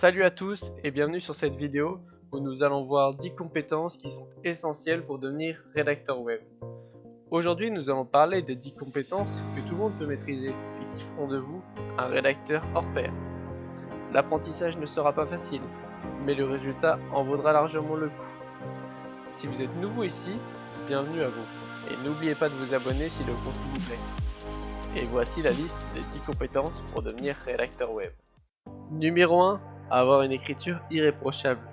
Salut à tous et bienvenue sur cette vidéo où nous allons voir 10 compétences qui sont essentielles pour devenir rédacteur web. Aujourd'hui nous allons parler des 10 compétences que tout le monde peut maîtriser et qui feront de vous un rédacteur hors pair. L'apprentissage ne sera pas facile, mais le résultat en vaudra largement le coup. Si vous êtes nouveau ici, bienvenue à vous et n'oubliez pas de vous abonner si le contenu vous plaît. Et voici la liste des 10 compétences pour devenir rédacteur web. Numéro 1. Avoir une écriture irréprochable.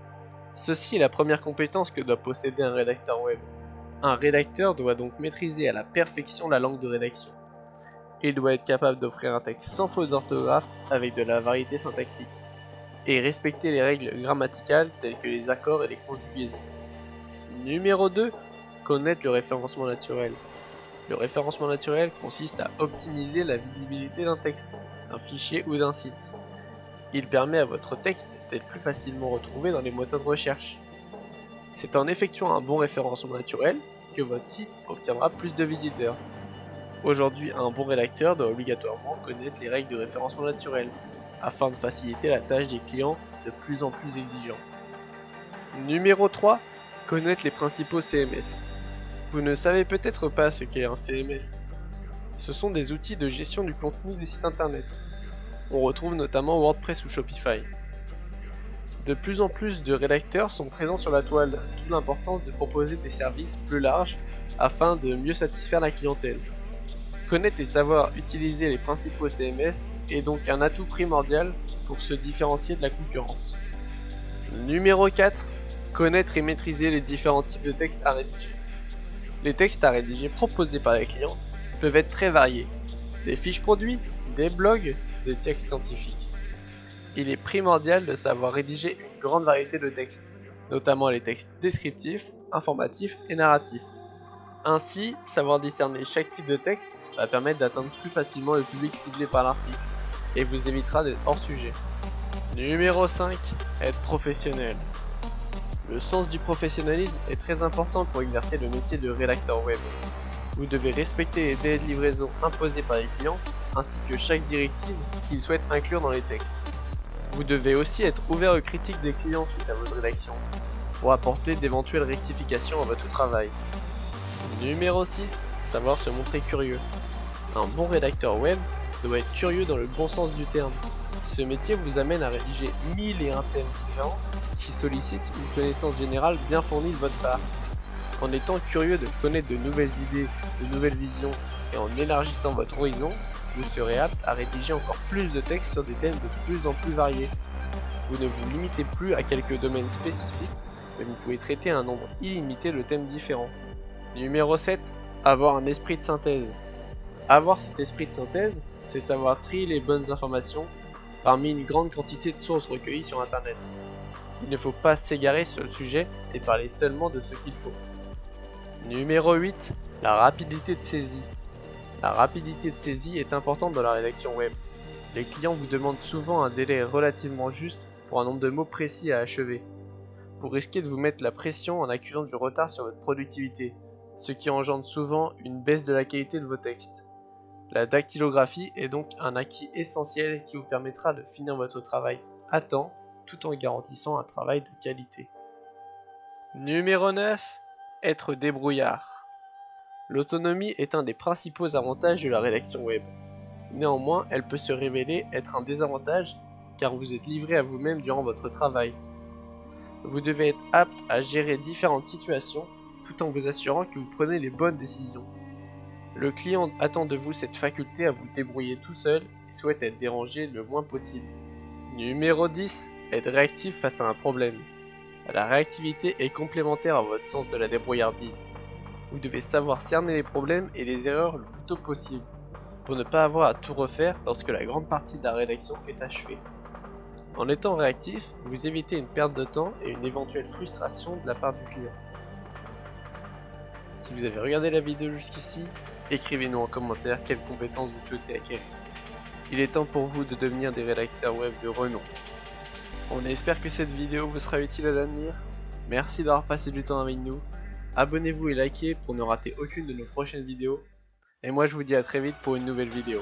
Ceci est la première compétence que doit posséder un rédacteur web. Un rédacteur doit donc maîtriser à la perfection la langue de rédaction. Il doit être capable d'offrir un texte sans faute d'orthographe avec de la variété syntaxique, et respecter les règles grammaticales telles que les accords et les conjugaisons. Numéro 2. Connaître le référencement naturel. Le référencement naturel consiste à optimiser la visibilité d'un texte, d'un fichier ou d'un site. Il permet à votre texte d'être plus facilement retrouvé dans les moteurs de recherche. C'est en effectuant un bon référencement naturel que votre site obtiendra plus de visiteurs. Aujourd'hui, un bon rédacteur doit obligatoirement connaître les règles de référencement naturel, afin de faciliter la tâche des clients de plus en plus exigeants. Numéro 3. Connaître les principaux CMS. Vous ne savez peut-être pas ce qu'est un CMS. Ce sont des outils de gestion du contenu des sites internet. On retrouve notamment WordPress ou Shopify. De plus en plus de rédacteurs sont présents sur la toile, d'où l'importance de proposer des services plus larges afin de mieux satisfaire la clientèle. Connaître et savoir utiliser les principaux CMS est donc un atout primordial pour se différencier de la concurrence. Numéro 4. Connaître et maîtriser les différents types de textes à rédiger. Les textes à rédiger proposés par les clients peuvent être très variés. Des fiches produits, des blogs, des textes scientifiques. Il est primordial de savoir rédiger une grande variété de textes, notamment les textes descriptifs, informatifs et narratifs. Ainsi, savoir discerner chaque type de texte va permettre d'atteindre plus facilement le public ciblé par l'article et vous évitera d'être hors sujet. Numéro 5. Être professionnel. Le sens du professionnalisme est très important pour exercer le métier de rédacteur web. Vous devez respecter les délais de livraison imposés par les clients, ainsi que chaque directive qu'ils souhaitent inclure dans les textes. Vous devez aussi être ouvert aux critiques des clients suite à votre rédaction, pour apporter d'éventuelles rectifications à votre travail. Numéro 6. Savoir se montrer curieux. Un bon rédacteur web doit être curieux dans le bon sens du terme. Ce métier vous amène à rédiger 1001 thèmes différents qui sollicitent une connaissance générale bien fournie de votre part. En étant curieux de connaître de nouvelles idées, de nouvelles visions, et en élargissant votre horizon, vous serez apte à rédiger encore plus de textes sur des thèmes de plus en plus variés. Vous ne vous limitez plus à quelques domaines spécifiques, mais vous pouvez traiter un nombre illimité de thèmes différents. Numéro 7. Avoir un esprit de synthèse. Avoir cet esprit de synthèse, c'est savoir trier les bonnes informations parmi une grande quantité de sources recueillies sur internet. Il ne faut pas s'égarer sur le sujet et parler seulement de ce qu'il faut. Numéro 8. La rapidité de saisie. La rapidité de saisie est importante dans la rédaction web. Les clients vous demandent souvent un délai relativement juste pour un nombre de mots précis à achever. Vous risquez de vous mettre la pression en accusant du retard sur votre productivité, ce qui engendre souvent une baisse de la qualité de vos textes. La dactylographie est donc un acquis essentiel qui vous permettra de finir votre travail à temps tout en garantissant un travail de qualité. Numéro 9. Être débrouillard. L'autonomie est un des principaux avantages de la rédaction web. Néanmoins, elle peut se révéler être un désavantage car vous êtes livré à vous-même durant votre travail. Vous devez être apte à gérer différentes situations tout en vous assurant que vous prenez les bonnes décisions. Le client attend de vous cette faculté à vous débrouiller tout seul et souhaite être dérangé le moins possible. Numéro 10. Être réactif face à un problème. La réactivité est complémentaire à votre sens de la débrouillardise. Vous devez savoir cerner les problèmes et les erreurs le plus tôt possible, pour ne pas avoir à tout refaire lorsque la grande partie de la rédaction est achevée. En étant réactif, vous évitez une perte de temps et une éventuelle frustration de la part du client. Si vous avez regardé la vidéo jusqu'ici, écrivez-nous en commentaire quelles compétences vous souhaitez acquérir. Il est temps pour vous de devenir des rédacteurs web de renom. On espère que cette vidéo vous sera utile à l'avenir. Merci d'avoir passé du temps avec nous. Abonnez-vous et likez pour ne rater aucune de nos prochaines vidéos. Et moi je vous dis à très vite pour une nouvelle vidéo.